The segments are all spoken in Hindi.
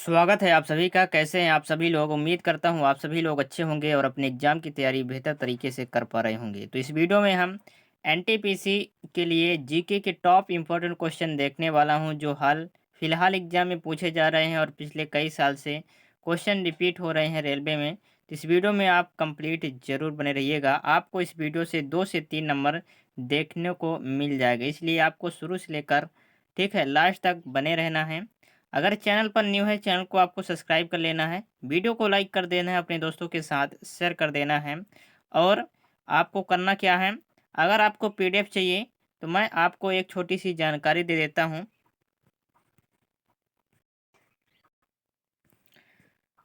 स्वागत है आप सभी का। कैसे हैं आप सभी लोग? उम्मीद करता हूँ आप सभी लोग अच्छे होंगे और अपने एग्ज़ाम की तैयारी बेहतर तरीके से कर पा रहे होंगे। तो इस वीडियो में हम एनटीपीसी के लिए जीके के टॉप इम्पोर्टेंट क्वेश्चन देखने वाला हूँ, जो हाल फिलहाल एग्ज़ाम में पूछे जा रहे हैं और पिछले कई साल से क्वेश्चन रिपीट हो रहे हैं रेलवे में। तो इस वीडियो में आप कंप्लीट ज़रूर बने रहिएगा। आपको इस वीडियो से 2 से 3 नंबर देखने को मिल जाएगा, इसलिए आपको शुरू से लेकर ठीक है लास्ट तक बने रहना है। अगर चैनल पर न्यू है, चैनल को आपको सब्सक्राइब कर लेना है, वीडियो को लाइक कर देना है, अपने दोस्तों के साथ शेयर कर देना है। और आपको करना क्या है, अगर आपको पीडीएफ चाहिए तो मैं आपको एक छोटी सी जानकारी दे देता हूँ।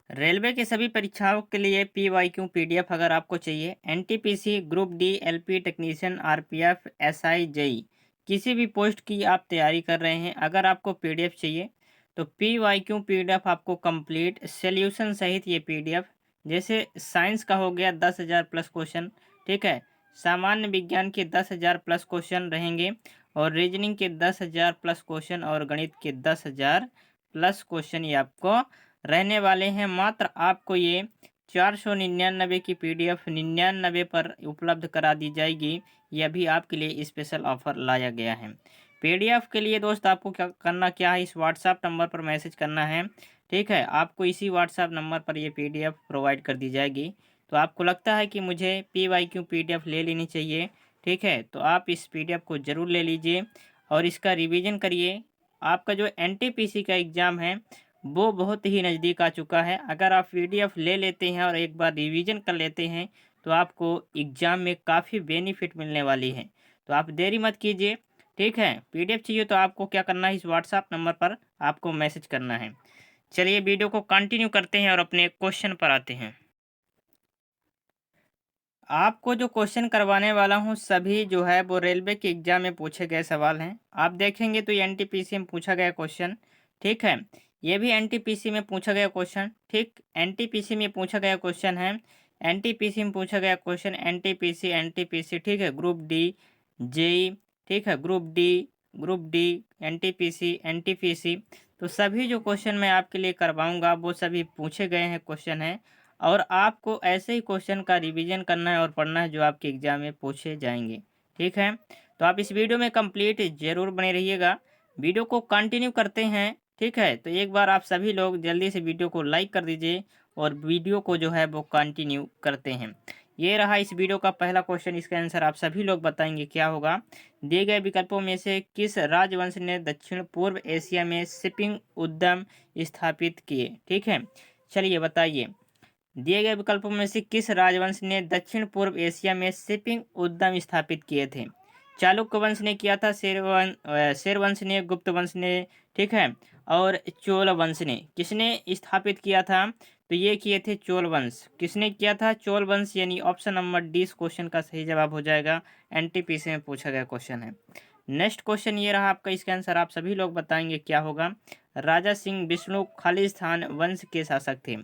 रेलवे की सभी परीक्षाओं के लिए पीवाईक्यू पीडीएफ अगर आपको चाहिए, NTPC, group D, LP technician, RPF, SI, JE, किसी भी पोस्ट की आप तैयारी कर रहे हैं, अगर आपको पीडीएफ चाहिए तो पीवाईक्यू पीडीएफ आपको कंप्लीट सॉल्यूशन सहित ये पीडीएफ, जैसे साइंस का हो गया 10,000 प्लस क्वेश्चन, ठीक है, सामान्य विज्ञान के 10,000 प्लस क्वेश्चन रहेंगे, और रीजनिंग के 10,000 प्लस क्वेश्चन, और गणित के 10,000 प्लस क्वेश्चन ये आपको रहने वाले हैं। मात्र आपको ये 499 की पीडीएफ 99 पर उपलब्ध करा दी जाएगी। यह भी आपके लिए स्पेशल ऑफर लाया गया है। पीडीएफ के लिए दोस्त आपको क्या करना क्या है, इस व्हाट्सएप नंबर पर मैसेज करना है, ठीक है। आपको इसी व्हाट्सएप नंबर पर ये पीडीएफ प्रोवाइड कर दी जाएगी। तो आपको लगता है कि मुझे पीवाईक्यू पीडीएफ ले लेनी चाहिए, ठीक है, तो आप इस पीडीएफ को ज़रूर ले लीजिए और इसका रिवीजन करिए। आपका जो एनटीपीसी का एग्ज़ाम है वो बहुत ही नज़दीक आ चुका है। अगर आप पीडीएफ ले लेते हैं और एक बार रिवीजन कर लेते हैं तो आपको एग्ज़ाम में काफ़ी बेनिफिट मिलने वाली है। तो आप देरी मत कीजिए, ठीक है। पीडीएफ चाहिए तो आपको क्या करना है, इस व्हाट्सएप नंबर पर आपको मैसेज करना है। चलिए वीडियो को कंटिन्यू करते हैं और अपने क्वेश्चन पर आते हैं। आपको जो क्वेश्चन करवाने वाला हूँ सभी जो है वो रेलवे के एग्जाम में पूछे गए सवाल हैं। आप देखेंगे तो ये एनटीपीसी में पूछा गया क्वेश्चन, ठीक है। ये भी एनटीपीसी में पूछा गया क्वेश्चन, ठीक, एनटीपीसी में पूछा गया क्वेश्चन है। एनटीपीसी में पूछा गया क्वेश्चन, एनटीपीसी एनटीपीसी, ठीक है, ग्रुप डी, जेई, ठीक है, ग्रुप डी, एनटीपीसी एनटीपीसी। तो सभी जो क्वेश्चन मैं आपके लिए करवाऊंगा वो सभी पूछे गए हैं क्वेश्चन हैं, और आपको ऐसे ही क्वेश्चन का रिवीजन करना है और पढ़ना है जो आपके एग्जाम में पूछे जाएंगे, ठीक है। तो आप इस वीडियो में कंप्लीट जरूर बने रहिएगा। वीडियो को कंटिन्यू करते हैं, ठीक है। तो एक बार आप सभी लोग जल्दी से वीडियो को लाइक कर दीजिए और वीडियो को जो है वो कंटिन्यू करते हैं। ये रहा इस वीडियो का पहला क्वेश्चन। इसका आंसर आप सभी लोग बताएंगे क्या होगा। दिए गए विकल्पों में से किस राजवंश ने दक्षिण पूर्व एशिया में शिपिंग उद्यम स्थापित किए, ठीक है। चलिए बताइए, दिए गए विकल्पों में से किस राजवंश ने दक्षिण पूर्व एशिया में शिपिंग उद्यम स्थापित किए थे। चालुक्य वंश ने किया था, शेर वंश ने, गुप्त वंश ने, ठीक है, और चोल वंश ने। किसने स्थापित किया था, तो ये किए थे चोल वंश। किसने किया था, चोल वंश, यानी ऑप्शन नंबर डी इस क्वेश्चन का सही जवाब हो जाएगा। एनटीपीसी में पूछा गया क्वेश्चन है। नेक्स्ट क्वेश्चन ये रहा आपका। इसका आंसर आप सभी लोग बताएंगे क्या होगा। राजा सिंह विष्णु खालिस्तान वंश के शासक थे।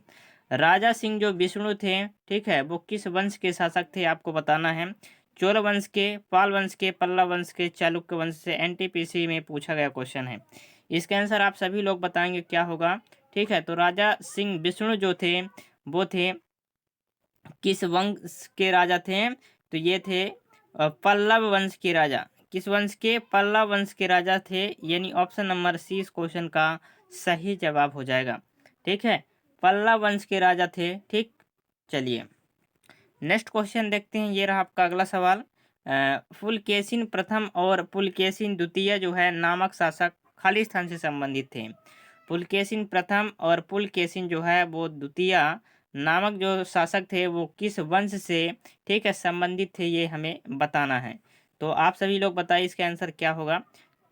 राजा सिंह जो विष्णु थे, ठीक है, वो किस वंश के शासक थे आपको बताना है। चोल वंश के, पाल वंश के, पल्लव वंश के, चालुक्य वंश से। एनटीपीसी में पूछा गया क्वेश्चन है। इसका आंसर आप सभी लोग बताएंगे क्या होगा, ठीक है। तो राजा सिंह विष्णु जो थे वो थे किस वंश के राजा थे, तो ये थे पल्लव वंश के राजा। किस वंश के, पल्लव वंश के राजा थे, यानी ऑप्शन नंबर सी इस क्वेश्चन का सही जवाब हो जाएगा, ठीक है। पल्लव वंश के राजा थे, ठीक। चलिए नेक्स्ट क्वेश्चन देखते हैं। ये रहा आपका अगला सवाल। पुलकेशिन प्रथम और पुलकेशिन द्वितीय जो है नामक शासक खालिस्तान से संबंधित थे। पुलकेशिन प्रथम और पुलकेशिन जो है वो द्वितीय नामक जो शासक थे वो किस वंश से, ठीक है, संबंधित थे, ये हमें बताना है। तो आप सभी लोग बताइए इसका आंसर क्या होगा।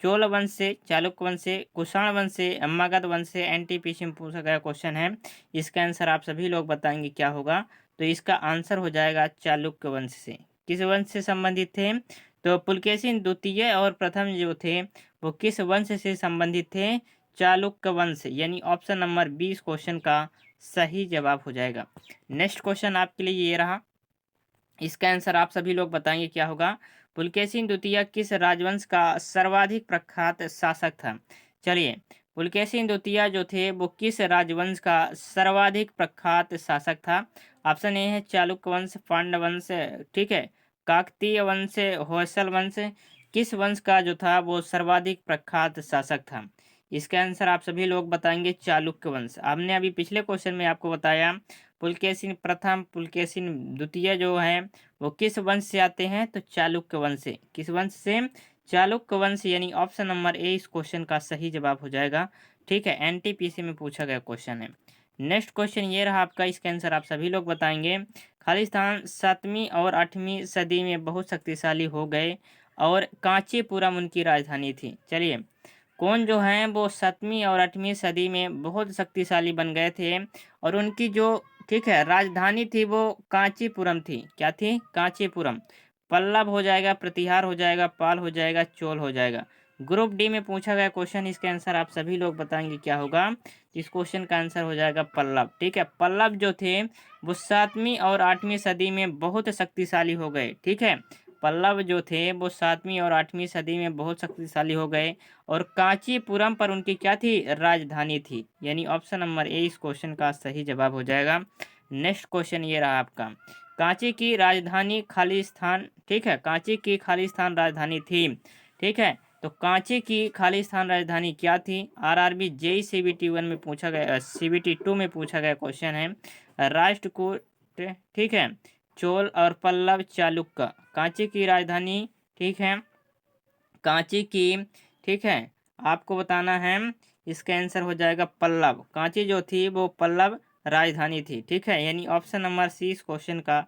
चोल वंश से, चालुक्य वंश से, कुषाण वंश से, मगध वंश से। एनटीपीसी में पूछा गया क्वेश्चन है। इसका आंसर आप सभी लोग बताएंगे क्या होगा। तो इसका आंसर हो जाएगा चालुक्य वंश से। किस वंश से संबंधित थे, तो पुलकेशिन द्वितीय और प्रथम जो थे वो किस वंश से संबंधित थे, चालुक्य वंश, यानी ऑप्शन नंबर 20 क्वेश्चन का सही जवाब हो जाएगा। नेक्स्ट क्वेश्चन आपके लिए ये रहा। इसका आंसर आप सभी लोग बताएंगे क्या होगा। पुलकेशिन द्वितीय किस राजवंश का सर्वाधिक प्रख्यात शासक था। चलिए, पुलकेशिन द्वितीय जो थे वो किस राजवंश का सर्वाधिक प्रख्यात शासक था? ऑप्शन ए है चालुक्य वंश, पांड्य वंश, ठीक है, काकतीय वंश, होयसल वंश। किस वंश का जो था वो सर्वाधिक प्रख्यात शासक था? इसका आंसर आप सभी लोग बताएंगे चालुक्य वंश। आपने अभी पिछले क्वेश्चन में आपको बताया पुलकेशिन प्रथम, पुलकेशिन द्वितीय जो है वो किस वंश से आते हैं? तो चालुक्य वंश से। किस वंश से? चालुक्य वंश, यानी ऑप्शन नंबर ए इस क्वेश्चन का सही जवाब हो जाएगा। ठीक है, एनटीपीसी में पूछा गया क्वेश्चन है। नेक्स्ट क्वेश्चन ये रहा आपका, इसका आंसर आप सभी लोग बताएंगे। खालिस्तान 7वीं और 8वीं सदी में बहुत शक्तिशाली हो गए और कांचीपुरम उनकी राजधानी थी। चलिए, कौन जो है वो 7वीं और 8वीं सदी में बहुत शक्तिशाली बन गए थे और उनकी जो, ठीक है, राजधानी थी वो कांचीपुरम थी। क्या थी? कांचीपुरम। पल्लव हो जाएगा, प्रतिहार हो जाएगा, पाल हो जाएगा, चोल हो जाएगा। ग्रुप डी में पूछा गया क्वेश्चन, इसके आंसर आप सभी लोग बताएंगे क्या होगा। इस क्वेश्चन का आंसर हो जाएगा पल्लव। ठीक है, पल्लव जो थे वो 7वीं और 8वीं सदी में बहुत शक्तिशाली हो गए। ठीक है, पल्लव जो थे वो 7वीं और 8वीं सदी में बहुत शक्तिशाली हो गए और कांचीपुरम पर उनकी क्या थी? राजधानी थी। यानी ऑप्शन नंबर ए इस क्वेश्चन का सही जवाब हो जाएगा। नेक्स्ट क्वेश्चन ये रहा आपका, कांची की राजधानी खालिस्तान, ठीक है, कांची की खालिस्तान राजधानी थी। ठीक है, तो कांची की खालिस्तान राजधानी क्या थी? आरआरबी जेई सीबीटी 1 में पूछा गया, सीबीटी 2 में पूछा गया क्वेश्चन है। राष्ट्रकूट, ठीक है, चोल और पल्लव चालुक्य। कांची की राजधानी, ठीक है, कांची की, ठीक है, आपको बताना है। इसका आंसर हो जाएगा पल्लव। कांची जो थी वो पल्लव राजधानी थी। ठीक है, यानी ऑप्शन नंबर सी इस क्वेश्चन का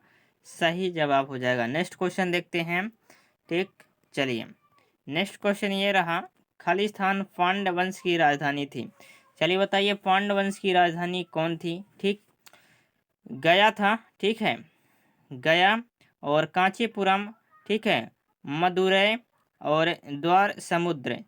सही जवाब हो जाएगा। नेक्स्ट क्वेश्चन देखते हैं। ठीक, चलिए, नेक्स्ट क्वेश्चन ये रहा, खालिस्तान पांड्य वंश की राजधानी थी। चलिए बताइए पांड्य वंश की राजधानी कौन थी? ठीक, गया था। ठीक है, गया और कांचीपुरम, ठीक है, मदुरै और द्वार समुद्र।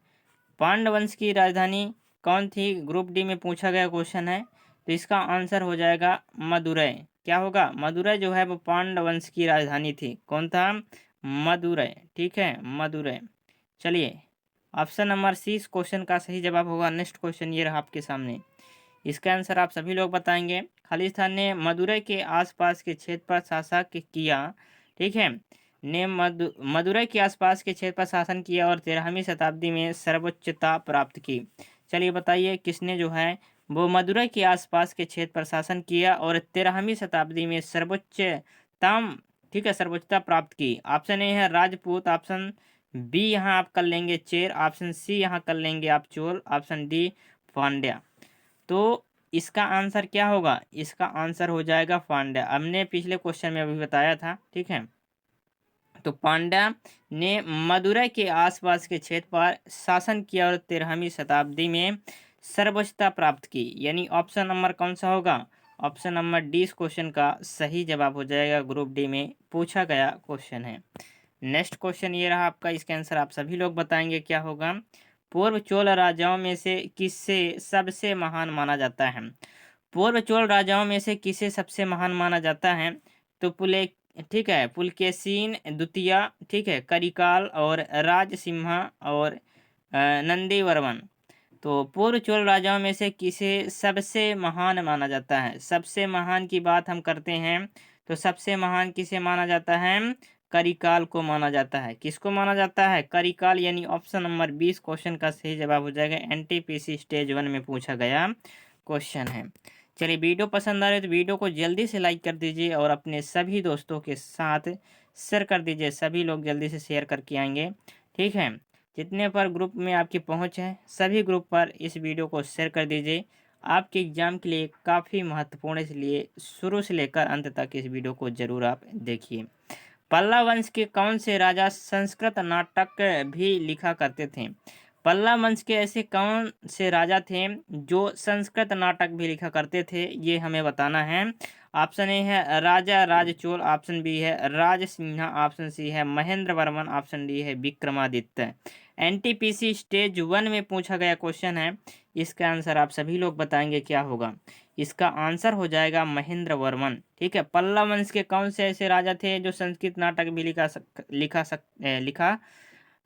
पांड्य वंश की राजधानी कौन थी? ग्रुप डी में पूछा गया क्वेश्चन है, तो इसका आंसर हो जाएगा मदुरै। क्या होगा? मदुरै जो है वो पांड्य वंश की राजधानी थी। कौन था? मदुरै। ठीक है, मदुरै। चलिए, ऑप्शन नंबर सी इस क्वेश्चन का सही जवाब होगा। नेक्स्ट क्वेश्चन ये रहा आपके सामने, इसका आंसर आप सभी लोग बताएंगे। खालिस्तान ने मदुरै के आसपास के क्षेत्र पर शासन किया। ठीक है, ने मदुरै के आसपास के क्षेत्र पर शासन किया और 13वीं शताब्दी में सर्वोच्चता प्राप्त की। चलिए बताइए किसने जो है वो मदुरै के आसपास के क्षेत्र पर शासन किया और 13वीं शताब्दी में सर्वोच्चतम, ठीक है, सर्वोच्चता प्राप्त की। ऑप्शन ए है राजपूत, ऑप्शन बी यहाँ आप कर लेंगे चेर, ऑप्शन सी यहाँ कर लेंगे आप चोल, ऑप्शन डी पांड्या। तो इसका आंसर क्या होगा? इसका आंसर हो जाएगा पांड्या। हमने पिछले क्वेश्चन में अभी बताया था। ठीक है, तो पांड्या ने मदुरै के आसपास के क्षेत्र पर शासन किया और 13वीं शताब्दी में सर्वोच्चता प्राप्त की। यानी ऑप्शन नंबर कौन सा होगा? ऑप्शन नंबर डी इस क्वेश्चन का सही जवाब हो जाएगा। ग्रुप डी में पूछा गया क्वेश्चन है। नेक्स्ट क्वेश्चन ये रहा आपका, इसका आंसर आप सभी लोग बताएंगे क्या होगा। पूर्व चोल राजाओं में से किसे सबसे महान माना जाता है? पूर्व चोल राजाओं में से किसे सबसे महान माना जाता है? तो ठीक है, पुलकेशिन द्वितीय, ठीक है, करिकाल और राजसिम्हा और नंदीवर्मन। तो पूर्व चोल राजाओं में से किसे सबसे महान माना जाता है? सबसे महान की बात हम करते हैं तो सबसे महान किसे माना जाता है? करिकाल को माना जाता है। किसको माना जाता है? करिकाल। यानी ऑप्शन नंबर 20 क्वेश्चन का सही जवाब हो जाएगा। एनटीपीसी स्टेज 1 में पूछा गया क्वेश्चन है। चलिए, वीडियो पसंद आ रहे तो वीडियो को जल्दी से लाइक कर दीजिए और अपने सभी दोस्तों के साथ शेयर कर दीजिए। सभी लोग जल्दी से शेयर करके आएंगे। ठीक है, जितने पर ग्रुप में आपकी पहुंच है सभी ग्रुप पर इस वीडियो को शेयर कर दीजिए। आपके एग्जाम के लिए काफ़ी महत्वपूर्ण है, इसलिए शुरू से लेकर अंत तक इस वीडियो को ज़रूर आप देखिए। पल्लव वंश के कौन से राजा संस्कृत नाटक भी लिखा करते थे? पल्लव वंश के ऐसे कौन से राजा थे जो संस्कृत नाटक भी लिखा करते थे? ये हमें बताना है। ऑप्शन ए है राजा राजचोल, ऑप्शन बी है राजसिंहा, ऑप्शन सी है महेंद्र वर्मन, ऑप्शन डी है विक्रमादित्य। एनटीपीसी स्टेज 1 में पूछा गया क्वेश्चन है। इसका आंसर आप सभी लोग बताएंगे क्या होगा। इसका आंसर हो जाएगा महेंद्र वर्मन। ठीक है, पल्लव वंश के कौन से ऐसे राजा थे जो संस्कृत नाटक भी लिखा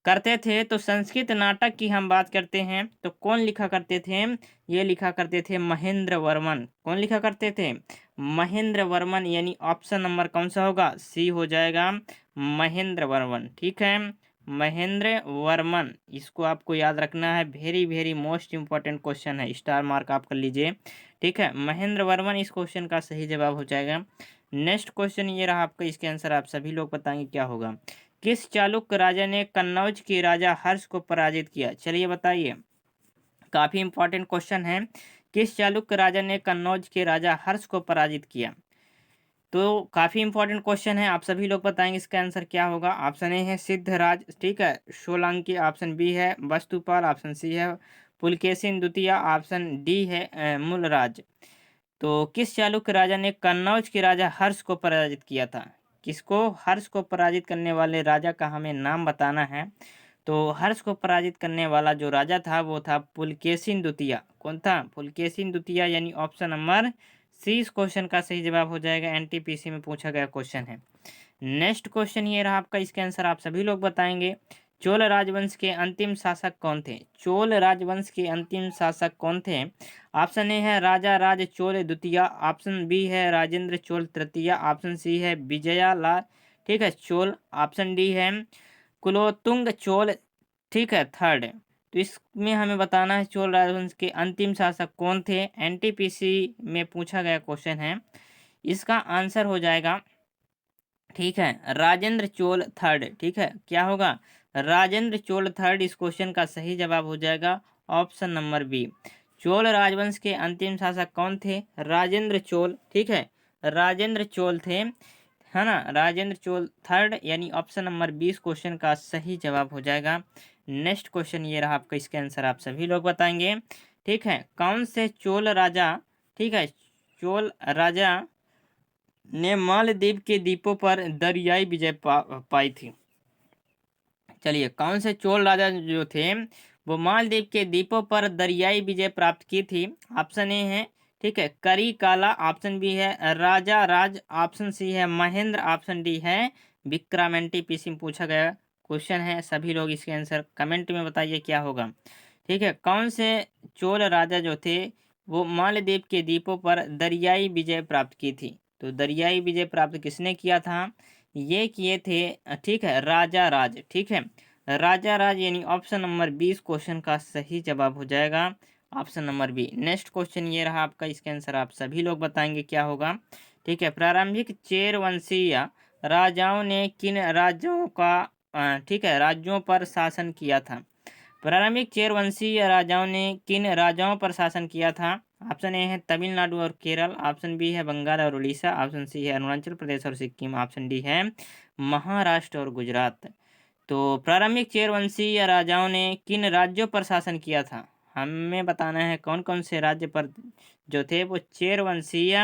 करते थे, तो संस्कृत नाटक की हम बात करते हैं तो कौन लिखा करते थे? ये लिखा करते थे महेंद्र वर्मन। कौन लिखा करते थे? महेंद्र वर्मन, यानी ऑप्शन नंबर कौन सा होगा? सी हो जाएगा, महेंद्र वर्मन। ठीक है, महेंद्र वर्मन, इसको आपको याद रखना है। Very very most important question है, स्टार मार्क आप कर लीजिए। ठीक है, महेंद्र वर्मन इस क्वेश्चन का सही जवाब हो जाएगा। नेक्स्ट क्वेश्चन ये रहा आपका, इसके आंसर आप सभी लोग बताएंगे क्या होगा। किस चालुक्य राजा ने कन्नौज के राजा हर्ष को पराजित किया? चलिए बताइए, काफी इंपॉर्टेंट क्वेश्चन है। किस चालुक्य राजा ने कन्नौज के राजा हर्ष को पराजित किया? तो काफी इंपॉर्टेंट क्वेश्चन है, आप सभी लोग बताएंगे इसका आंसर क्या होगा। ऑप्शन ए है सिद्धराज, ठीक है, सोलंकी, ऑप्शन बी है वस्तुपाल, ऑप्शन सी है पुलकेशिन द्वितीय, ऑप्शन डी है मूलराज। तो किस चालुक्य राजा ने कन्नौज के राजा हर्ष को पराजित किया था? किसको? हर्ष को पराजित करने वाले राजा का हमें नाम बताना है। तो हर्ष को पराजित करने वाला जो राजा था वो था पुलकेशिन द्वितीय। कौन था? पुलकेशिन द्वितीय, यानी ऑप्शन नंबर सी इस क्वेश्चन का सही जवाब हो जाएगा। एनटीपीसी में पूछा गया क्वेश्चन है। नेक्स्ट क्वेश्चन ये रहा आपका, इसके आंसर आप सभी लोग बताएंगे। चोल राजवंश के अंतिम शासक कौन थे? चोल राजवंश के अंतिम शासक कौन थे? ऑप्शन ए है राजा राज चोल द्वितीय, ऑप्शन बी है राजेंद्र चोल तृतीय, ऑप्शन सी है विजया ला, ठीक है, चोल, ऑप्शन डी है कुलोत्तुंग चोल, ठीक है, थर्ड। तो इसमें हमें बताना है चोल राजवंश के अंतिम शासक कौन थे। एनटीपीसी में पूछा गया क्वेश्चन है, इसका आंसर हो जाएगा, ठीक है, राजेंद्र चोल थर्ड। ठीक है, क्या होगा? राजेंद्र चोल थर्ड इस क्वेश्चन का सही जवाब हो जाएगा, ऑप्शन नंबर बी। चोल राजवंश के अंतिम शासक कौन थे? राजेंद्र चोल, ठीक है, राजेंद्र चोल थे, है ना, राजेंद्र चोल थर्ड, यानी ऑप्शन नंबर 20 क्वेश्चन का सही जवाब हो जाएगा। नेक्स्ट क्वेश्चन ये रहा आपका, इसके आंसर आप सभी लोग बताएंगे। ठीक है, कौन से चोल राजा, ठीक है, चोल राजा ने मालदीव के द्वीपों पर दरियाई विजय पाई थी? चलिए, कौन से चोल राजा जो थे वो मालदीव के द्वीपों पर दरियाई विजय प्राप्त की थी? ऑप्शन ए है, ठीक है, करिकाला, ऑप्शन बी है राजा राज, ऑप्शन सी है महेंद्र, ऑप्शन डी है विक्रम। एनटीपीसी में पूछा गया क्वेश्चन है, सभी लोग इसके आंसर कमेंट में बताइए क्या होगा। ठीक है, कौन से चोल राजा जो थे वो मालदीव के द्वीपों पर दरियाई विजय प्राप्त की थी? तो दरियाई विजय प्राप्त किसने किया था? ये किए थे, ठीक है, राजा राज। ठीक है, राजा राज, यानी ऑप्शन नंबर 20 क्वेश्चन का सही जवाब हो जाएगा, option number B. Next question ये रहा आपका, इसके आंसर आप सभी लोग बताएंगे क्या होगा। ठीक है, प्रारंभिक चेर वंशीय राजाओं ने किन राज्यों का, ठीक है, राज्यों पर शासन किया था? प्रारंभिक चेर वंशीय राजाओं ने किन राजाओं पर शासन किया था? ऑप्शन ए है तमिलनाडु और केरल, ऑप्शन बी है बंगाल और उड़ीसा, ऑप्शन सी है अरुणाचल प्रदेश और सिक्किम, ऑप्शन डी है महाराष्ट्र और गुजरात। तो प्रारंभिक चेर वंशीय राजाओं ने किन राज्यों पर शासन किया था? हमें बताना है कौन कौन से राज्य पर जो थे वो चेर वंशीय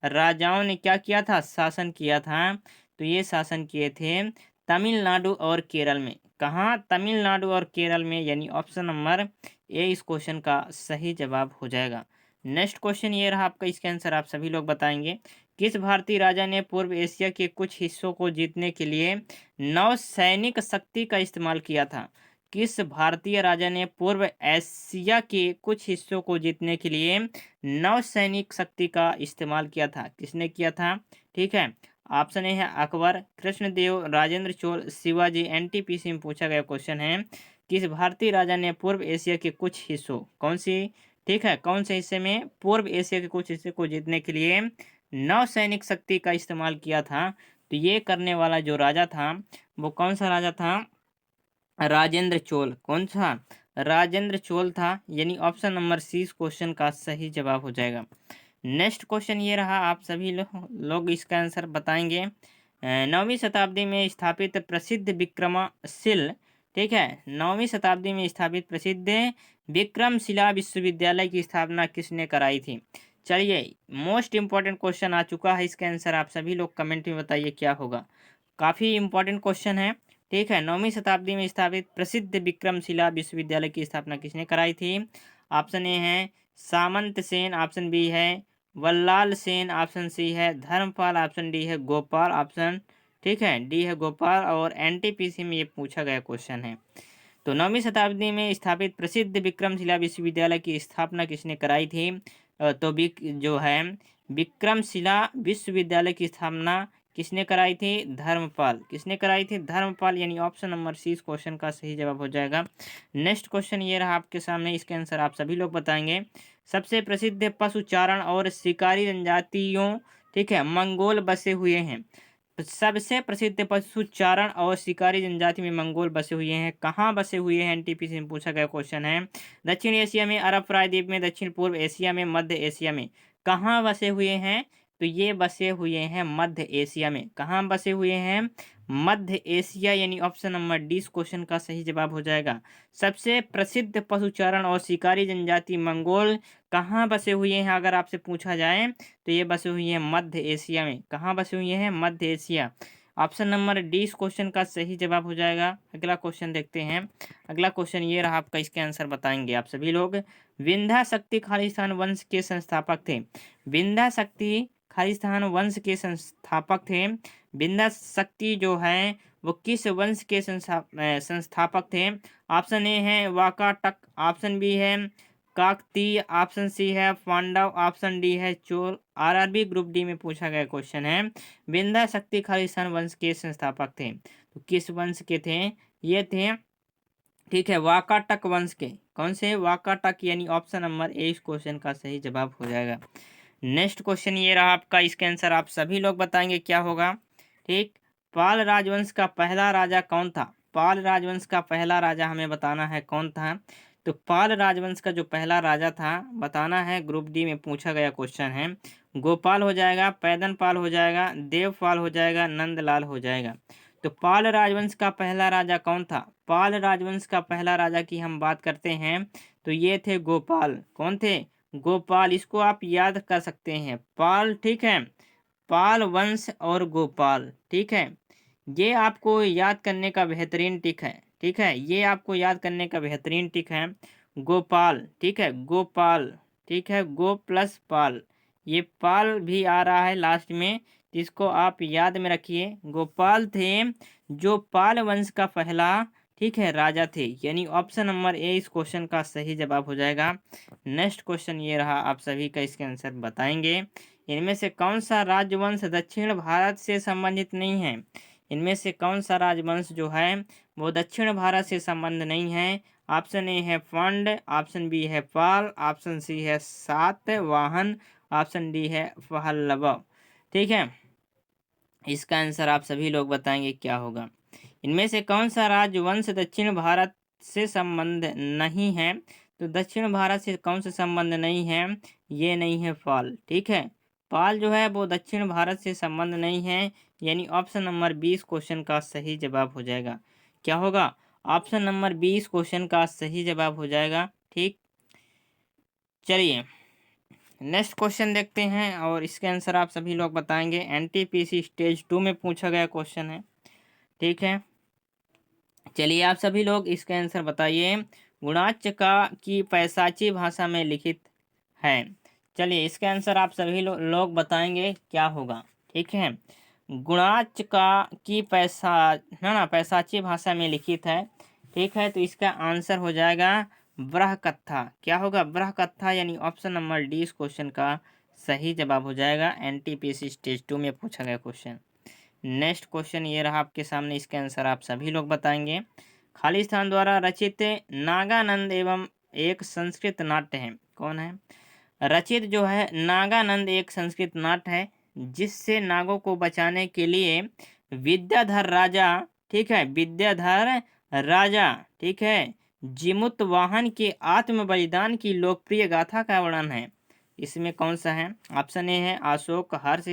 राजाओं ने क्या किया था? शासन किया था। तो ये शासन किए थे तमिलनाडु और केरल में। कहाँ? तमिलनाडु और केरल में, यानी ऑप्शन नंबर ए इस क्वेश्चन का सही जवाब हो जाएगा। नेक्स्ट क्वेश्चन ये रहा आपका, इसके आंसर आप सभी लोग बताएंगे। किस भारतीय राजा ने पूर्व एशिया के कुछ हिस्सों को जीतने के लिए नौसैनिक शक्ति का इस्तेमाल किया था? किस भारतीय राजा ने पूर्व एशिया के कुछ हिस्सों को जीतने के लिए नौसैनिक शक्ति का इस्तेमाल किया था? किसने किया था? ठीक है, ऑप्शन ए है अकबर, कृष्णदेव, राजेंद्र चोल, शिवाजी। एनटीपीसी में पूछा गया क्वेश्चन है, किस भारतीय राजा ने पूर्व एशिया के कुछ हिस्सों, कौन सी, ठीक है, कौन से हिस्से में पूर्व एशिया के कुछ हिस्से को जीतने के लिए नौसैनिक शक्ति का इस्तेमाल किया था? तो ये करने वाला जो राजा था वो कौन सा राजा था? राजेंद्र चोल। कौन सा? राजेंद्र चोल था, यानी ऑप्शन नंबर सी इस क्वेश्चन का सही जवाब हो जाएगा। नेक्स्ट क्वेश्चन ये रहा, आप सभी लोग इसका आंसर बताएंगे। 9वीं शताब्दी में स्थापित प्रसिद्ध विक्रमशिल, ठीक है, 9वीं शताब्दी में स्थापित प्रसिद्ध विक्रमशिला विश्वविद्यालय की स्थापना किसने कराई थी? चलिए, मोस्ट इंपॉर्टेंट क्वेश्चन आ चुका है, इसका आंसर आप सभी लोग कमेंट में बताइए क्या होगा। काफ़ी इंपॉर्टेंट क्वेश्चन है। ठीक है, 9वीं शताब्दी में स्थापित प्रसिद्ध विक्रमशिला विश्वविद्यालय की स्थापना किसने कराई थी? ऑप्शन ए है सामंत सेन, ऑप्शन बी है वल्लाल सेन, ऑप्शन सी है धर्मपाल, ऑप्शन डी है गोपाल, ऑप्शन ठीक है, डी है गोपाल, और एनटीपीसी में ये पूछा गया क्वेश्चन है। तो 9वीं शताब्दी में स्थापित प्रसिद्ध विक्रमशिला विश्वविद्यालय की स्थापना किसने कराई थी? तो जो है विक्रमशिला विश्वविद्यालय की स्थापना किसने कराई थी? धर्मपाल। किसने कराई थी? धर्मपाल, यानी ऑप्शन नंबर सी इस क्वेश्चन का सही जवाब हो जाएगा। नेक्स्ट क्वेश्चन ये रहा आपके सामने, इसके आंसर आप सभी लोग बताएंगे। सबसे प्रसिद्ध पशुचारण और शिकारी जनजातियों, ठीक है, मंगोल बसे हुए हैं। सबसे प्रसिद्ध पशुचारण और शिकारी जनजाति में मंगोल बसे हुए हैं। कहाँ बसे हुए हैं? एनटीपीसी में पूछा गया क्वेश्चन है। दक्षिण एशिया में, अरब प्रायद्वीप में, दक्षिण पूर्व एशिया में, मध्य एशिया में। कहाँ बसे हुए हैं? तो ये बसे हुए हैं मध्य एशिया में। कहाँ बसे हुए हैं? मध्य एशिया, यानी ऑप्शन नंबर डी इस क्वेश्चन का सही जवाब हो जाएगा। सबसे प्रसिद्ध पशुचारण और शिकारी जनजाति मंगोल कहाँ बसे हुए हैं अगर आपसे पूछा जाए, तो ये बसे हुए हैं मध्य एशिया में। कहाँ बसे हुए हैं? मध्य एशिया। ऑप्शन नंबर डी इस क्वेश्चन का सही जवाब हो जाएगा। अगला क्वेश्चन देखते हैं। अगला क्वेश्चन ये रहा आपका, इसके आंसर बताएंगे आप सभी लोग। विंध्या शक्ति खालिस्तान वंश के संस्थापक थे। विंध्या शक्ति खालिस्तान वंश के संस्थापक थे। विंध्या शक्ति जो है वो किस वंश के संस्थापक थे? ऑप्शन ए है वाकाटक, ऑप्शन बी है काकतीय, ऑप्शन सी है पांडव, ऑप्शन डी है चोल। आरआरबी ग्रुप डी में पूछा गया क्वेश्चन है। विंध्या शक्ति खालिस्तान वंश के संस्थापक थे, तो किस वंश के थे? ये थे, ठीक है, वाकाटक वंश के। कौन से? वाकाटक, यानी ऑप्शन नंबर ए इस क्वेश्चन का सही जवाब हो जाएगा। नेक्स्ट क्वेश्चन ये रहा आपका, इसके आंसर आप सभी लोग बताएंगे क्या होगा। ठीक, पाल राजवंश का पहला राजा कौन था? पाल राजवंश का पहला राजा हमें बताना है कौन था। तो पाल राजवंश का जो पहला राजा था बताना है, ग्रुप डी में पूछा गया क्वेश्चन है। गोपाल हो जाएगा, पैदन पाल हो जाएगा, देवपाल हो जाएगा, नंदलाल हो जाएगा। तो पाल राजवंश का पहला राजा कौन था? पाल राजवंश का पहला राजा की हम बात करते हैं तो ये थे गोपाल। कौन थे? गोपाल। इसको आप याद कर सकते हैं, पाल, ठीक है, पाल वंश और गोपाल, ठीक है। ये आपको याद करने का बेहतरीन टिक है, ठीक है, ये आपको याद करने का बेहतरीन टिक है। गोपाल, ठीक है, गोपाल, ठीक है, गो प्लस पाल, ये पाल भी आ रहा है लास्ट में, इसको आप याद में रखिए। गोपाल थे जो पाल वंश का पहला, ठीक है, राजा थे, यानी ऑप्शन नंबर ए इस क्वेश्चन का सही जवाब हो जाएगा। नेक्स्ट क्वेश्चन ये रहा, आप सभी का इसके आंसर बताएंगे। इनमें से कौन सा राजवंश दक्षिण भारत से संबंधित नहीं है? इनमें से कौन सा राजवंश जो है वो दक्षिण भारत से संबंध नहीं है? ऑप्शन ए है पांड, ऑप्शन बी है पाल, ऑप्शन सी है सातवाहन, ऑप्शन डी है पहलव। ठीक है, इसका आंसर आप सभी लोग बताएंगे क्या होगा। इनमें से कौन सा राजवंश दक्षिण भारत से संबंध नहीं है? तो दक्षिण भारत से कौन सा संबंध नहीं है? ये नहीं है पाल, ठीक है, पाल जो है वो दक्षिण भारत से संबंध नहीं है, यानी ऑप्शन नंबर 20 क्वेश्चन का सही जवाब हो जाएगा। क्या होगा? ऑप्शन नंबर 20 क्वेश्चन का सही जवाब हो जाएगा। ठीक, चलिए नेक्स्ट क्वेश्चन देखते हैं और इसके आंसर आप सभी लोग बताएंगे। एनटीपीसी स्टेज 2 में पूछा गया क्वेश्चन है, ठीक है। चलिए आप सभी लोग इसका आंसर बताइए। गुणाच्य का की पैसाची भाषा में लिखित है। चलिए इसका आंसर आप सभी लोग बताएंगे क्या होगा, ठीक है। गुणाच्य का की पैसाची भाषा में लिखित है, ठीक है, तो इसका आंसर हो जाएगा बृहकथा। क्या होगा? बृहकथा, यानी ऑप्शन नंबर डी इस क्वेश्चन का सही जवाब हो जाएगा। एनटीपीसी स्टेज 2 में पूछा गया क्वेश्चन। नेक्स्ट क्वेश्चन ये रहा आपके सामने, इसके आंसर आप सभी लोग बताएंगे। खालिस्तान द्वारा रचित नागानंद एवं एक संस्कृत नाट्य है। कौन है रचित? जो है नागानंद एक संस्कृत नाट्य है जिससे नागों को बचाने के लिए विद्याधर राजा, ठीक है, विद्याधर राजा, ठीक है, जिमुतवाहन के आत्म बलिदान की लोकप्रिय गाथा का वर्णन है। इसमें कौन सा है? ऑप्शन ए है अशोक, हर्ष,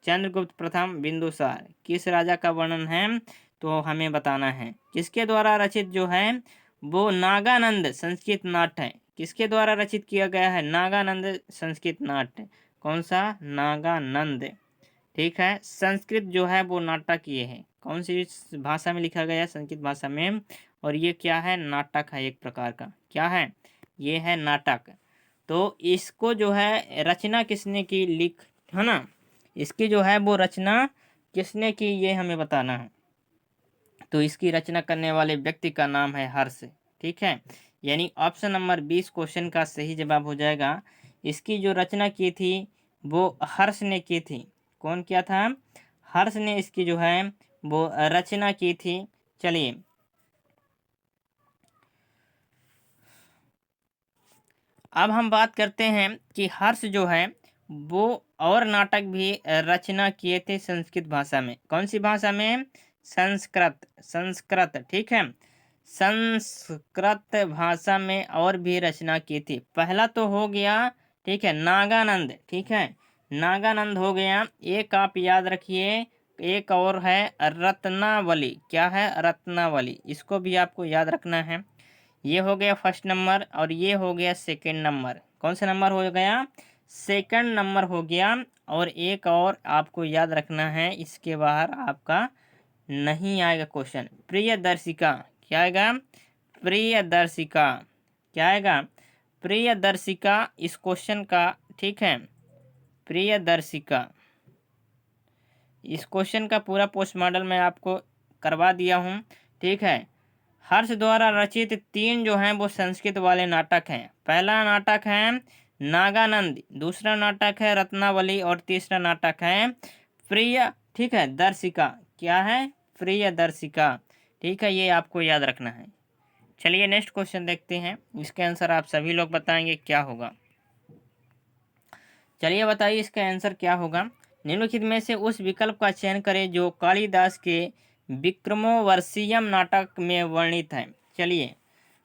चंद्रगुप्त प्रथम, बिंदुसार। किस राजा का वर्णन है तो हमें बताना है। किसके द्वारा रचित जो है वो नागानंद संस्कृत नाट्य है। किसके द्वारा रचित किया गया है? नागानंद संस्कृत नाट्य। कौन सा? नागानंद, ठीक है। संस्कृत जो है वो नाटक ये है। कौन सी भाषा में लिखा गया है? संस्कृत भाषा में। और ये क्या है? नाटक है एक प्रकार का। क्या है? ये है नाटक। तो इसको जो है रचना किसने की, लिख, है ना, इसकी जो है वो रचना किसने की ये हमें बताना है। तो इसकी रचना करने वाले व्यक्ति का नाम है हर्ष। ठीक है, यानी ऑप्शन नंबर 20 क्वेश्चन का सही जवाब हो जाएगा। इसकी जो रचना की थी वो हर्ष ने की थी। कौन किया था? हर्ष ने इसकी जो है वो रचना की थी। चलिए अब हम बात करते हैं कि हर्ष जो है वो और नाटक भी रचना किए थे संस्कृत भाषा में। कौन सी भाषा में? संस्कृत। संस्कृत, ठीक है, संस्कृत भाषा में और भी रचना की थी। पहला तो हो गया, ठीक है, नागानंद। ठीक है, नागानंद हो गया। एक आप याद रखिए, एक और है रत्नावली। क्या है? रत्नावली। इसको भी आपको याद रखना है। ये हो गया फर्स्ट नंबर और ये हो गया सेकंड नंबर। कौन सा नंबर हो गया? सेकंड नंबर हो गया। और एक और आपको याद रखना है, इसके बाहर आपका नहीं आएगा क्वेश्चन। प्रियदर्शिका। क्या आएगा? प्रियदर्शिका। क्या आएगा? प्रियदर्शिका इस क्वेश्चन का, ठीक है, प्रियदर्शिका। इस क्वेश्चन का पूरा पोस्ट मॉडल मैं आपको करवा दिया हूँ। ठीक है, हर्ष द्वारा रचित 3 जो हैं वो संस्कृत वाले नाटक हैं। पहला नाटक है नागानंद, दूसरा नाटक है रत्नावली और तीसरा नाटक है प्रिय, ठीक है, दर्शिका। क्या है? प्रिय दर्शिका। ठीक है, ये आपको याद रखना है। चलिए नेक्स्ट क्वेश्चन देखते हैं। इसके आंसर आप सभी लोग बताएंगे क्या होगा। चलिए बताइए इसका आंसर क्या होगा। निम्नलिखित में से उस विकल्प का चयन करें जो कालिदास के विक्रमोर्वशीयम नाटक में वर्णित है। चलिए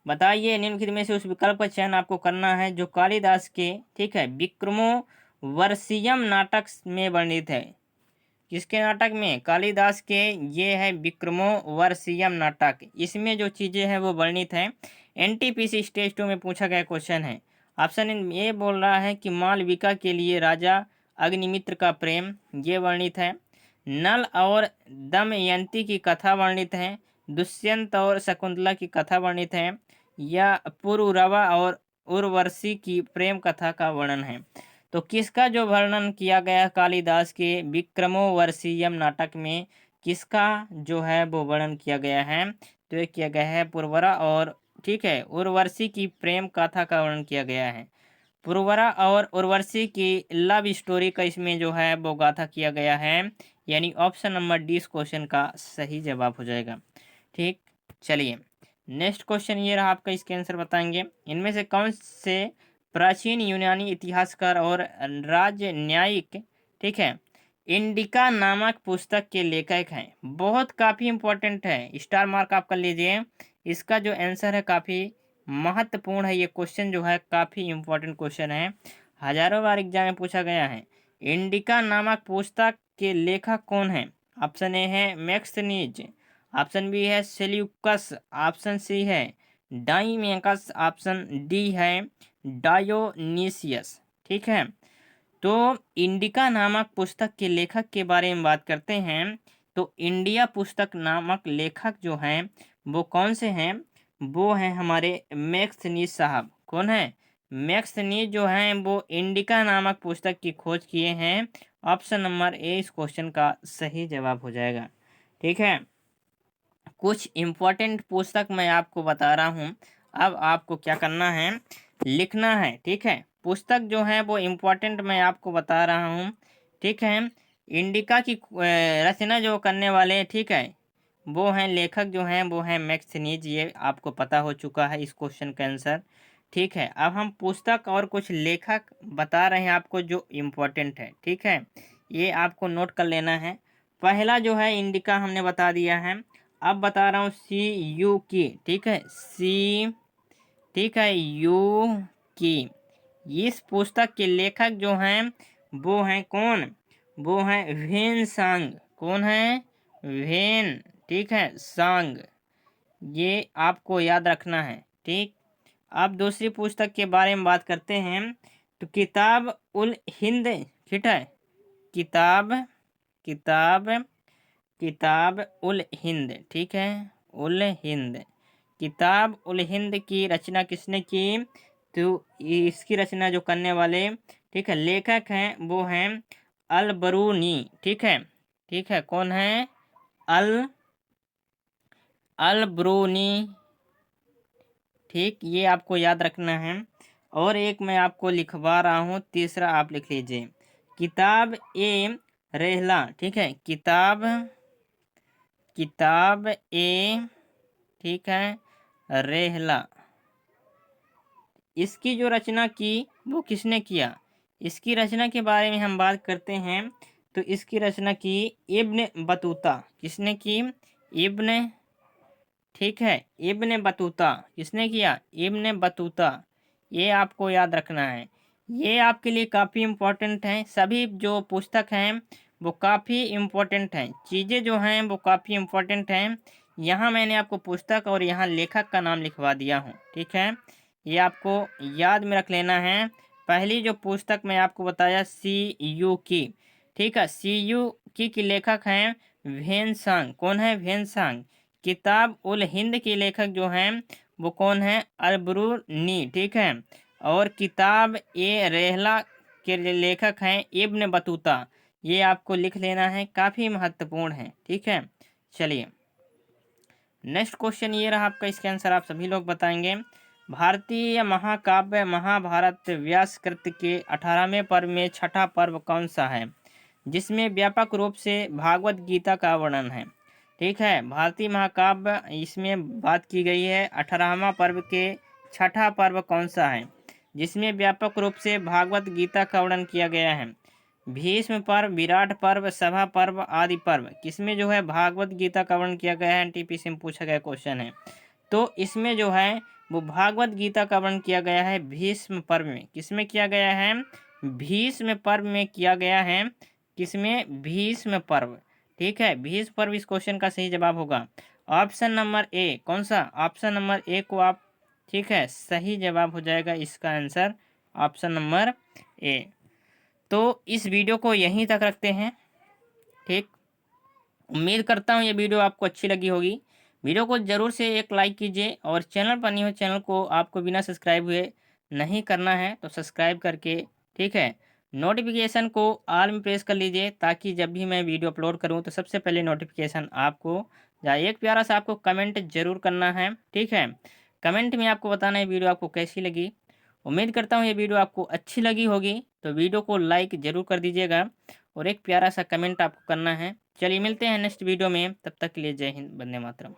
बताइए, निम्नलिखित में से उस विकल्प का चयन आपको करना है जो कालिदास के, ठीक है, विक्रमोर्वशीयम नाटक में वर्णित है। किसके नाटक में? कालिदास के। ये है विक्रमोर्वशीयम नाटक। इसमें जो चीज़ें हैं वो वर्णित हैं। एनटीपीसी स्टेज 2 में पूछा गया क्वेश्चन है। ऑप्शन ये बोल रहा है कि मालविका के लिए राजा अग्निमित्र का प्रेम, ये वर्णित है। नल और दमयंती की कथा वर्णित है। दुष्यंत और शकुंतला की कथा वर्णित है। या पुरुरवा और उर्वशी की प्रेम कथा का वर्णन है। तो किसका जो वर्णन किया गया कालिदास के विक्रमोर्वशीयम नाटक में, किसका जो है वो वर्णन किया गया है? तो ये किया गया है पुरवरा और, ठीक है, उर्वशी की प्रेम कथा का वर्णन किया गया है। पुरवरा और उर्वशी की लव स्टोरी का इसमें जो है वो गाथा किया गया है। यानी ऑप्शन नंबर डी इस क्वेश्चन का सही जवाब हो जाएगा। ठीक, चलिए नेक्स्ट क्वेश्चन ये रहा आपका। इसके आंसर बताएंगे। इनमें से कौन से प्राचीन यूनानी इतिहासकार और राजन्यायिक, ठीक है, इंडिका नामक पुस्तक के लेखक हैं? बहुत काफ़ी इंपॉर्टेंट है, स्टार मार्क आप कर लीजिए। इसका जो आंसर है काफ़ी महत्वपूर्ण है। ये क्वेश्चन जो है काफ़ी इंपॉर्टेंट क्वेश्चन है, हजारों बार एग्जाम में पूछा गया है। इंडिका नामक पुस्तक के लेखक कौन है? ऑप्शन ए है मैक्सनीज, ऑप्शन बी है सेल्यूकस, ऑप्शन सी है डाइमेकस, ऑप्शन डी है डायोनीसियस। ठीक है, तो इंडिका नामक पुस्तक के लेखक के बारे में बात करते हैं। तो इंडिया पुस्तक नामक लेखक जो हैं वो कौन से हैं? वो हैं हमारे मैक्सनीज साहब। कौन है? मैक्सनीज जो हैं वो इंडिका नामक पुस्तक की खोज किए हैं। ऑप्शन नंबर ए इस क्वेश्चन का सही जवाब हो जाएगा। ठीक है, कुछ इम्पोर्टेंट पुस्तक मैं आपको बता रहा हूँ। अब आपको क्या करना है? लिखना है। ठीक है, पुस्तक जो है वो इम्पोर्टेंट मैं आपको बता रहा हूँ। ठीक है, इंडिका की रचना जो करने वाले, ठीक है, वो हैं लेखक जो हैं वो हैं मैक्सनीज। ये आपको पता हो चुका है इस क्वेश्चन का आंसर। ठीक है, अब हम पुस्तक और कुछ लेखक बता रहे हैं आपको जो इम्पोर्टेंट है। ठीक है, ये आपको नोट कर लेना है। पहला जो है इंडिका हमने बता दिया है। अब बता रहा हूँ सी यू की। ठीक है, सी, ठीक है, यू की। इस पुस्तक के लेखक जो हैं वो हैं कौन? वो हैं वेन सांग। कौन है? वेन, ठीक है, सांग। ये आपको याद रखना है। ठीक, अब दूसरी पुस्तक के बारे में बात करते हैं। तो किताब उल हिंद, ठीक है, किताब, किताब, किताब उल हिंद, ठीक है, उल हिंद। किताब उल हिंद की रचना किसने की? तो इसकी रचना जो करने वाले, ठीक है, लेखक हैं वो हैं अल बरूनी। ठीक है, ठीक है, कौन है? अल अलब्रूनी। ठीक, ये आपको याद रखना है। और एक मैं आपको लिखवा रहा हूँ, तीसरा आप लिख लीजिए, किताब ए रेहला। ठीक है, किताब किताब ए, ठीक है, रेहला, इसकी जो रचना की वो किसने किया? इसकी रचना के बारे में हम बात करते हैं तो इसकी रचना की इब्न बतूता। किसने की? इब्न, ठीक है, इब्न बतूता। किसने किया? Ibn Battuta. ये आपको याद रखना है। ये आपके लिए काफ़ी इम्पोर्टेंट है। सभी जो पुस्तक हैं वो काफ़ी इम्पोर्टेंट हैं, चीज़ें जो हैं वो काफ़ी इम्पोर्टेंट हैं। यहाँ मैंने आपको पुस्तक और यहाँ लेखक का नाम लिखवा दिया हूँ। ठीक है, ये आपको याद में रख लेना है। पहली जो पुस्तक मैं आपको बताया CU की, ठीक है, CU की लेखक हैं वेन्सांग। कौन है? वेन्सांग। किताब उल हिंद के लेखक जो हैं वो कौन है? अलब्रूनी। ठीक है, और किताब ए रेहला के लेखक हैं इब्न बतूता। ये आपको लिख लेना है, काफ़ी महत्वपूर्ण है। ठीक है, चलिए नेक्स्ट क्वेश्चन ये रहा आपका, इसके आंसर आप सभी लोग बताएंगे। भारतीय महाकाव्य महाभारत व्यासकृत के 18वें पर्व में छठा पर्व कौन सा है जिसमें व्यापक रूप से भागवत गीता का वर्णन है? ठीक है, भारतीय महाकाव्य इसमें बात की गई है 18वां पर्व के छठा पर्व कौन सा है जिसमें व्यापक रूप से भागवत गीता का वर्णन किया गया है? भीष्म पर्व, विराट पर्व, सभा पर्व, आदि पर्व, किसमें जो है भागवत गीता का वर्णन किया गया है? एनटीपीसी में पूछा गया क्वेश्चन है। तो इसमें जो है वो भागवत गीता का वर्णन किया गया है भीष्म पर्व में। किसमें किया गया है? भीष्म पर्व में किया गया है। किसमें? भीष्म पर्व। ठीक है, भीष्म पर्व इस क्वेश्चन का सही जवाब होगा। Option number A. कौन सा? ऑप्शन नंबर ए को आप, ठीक है, सही जवाब हो जाएगा इसका आंसर ऑप्शन नंबर ए। तो इस वीडियो को यहीं तक रखते हैं। ठीक, उम्मीद करता हूँ ये वीडियो आपको अच्छी लगी होगी। वीडियो को ज़रूर से एक लाइक कीजिए और चैनल पर नहीं हो, चैनल को आपको बिना सब्सक्राइब हुए नहीं करना है तो सब्सक्राइब करके, ठीक है, नोटिफिकेशन को ऑल में प्रेस कर लीजिए ताकि जब भी मैं वीडियो अपलोड करूँ तो सबसे पहले नोटिफिकेशन आपको जाए। एक प्यारा सा आपको कमेंट जरूर करना है। ठीक है, कमेंट में आपको बताना है वीडियो आपको कैसी लगी। उम्मीद करता हूँ ये वीडियो आपको अच्छी लगी होगी, तो वीडियो को लाइक ज़रूर कर दीजिएगा और एक प्यारा सा कमेंट आपको करना है। चलिए मिलते हैं नेक्स्ट वीडियो में, तब तक के लिए जय हिंद, वंदे मातरम।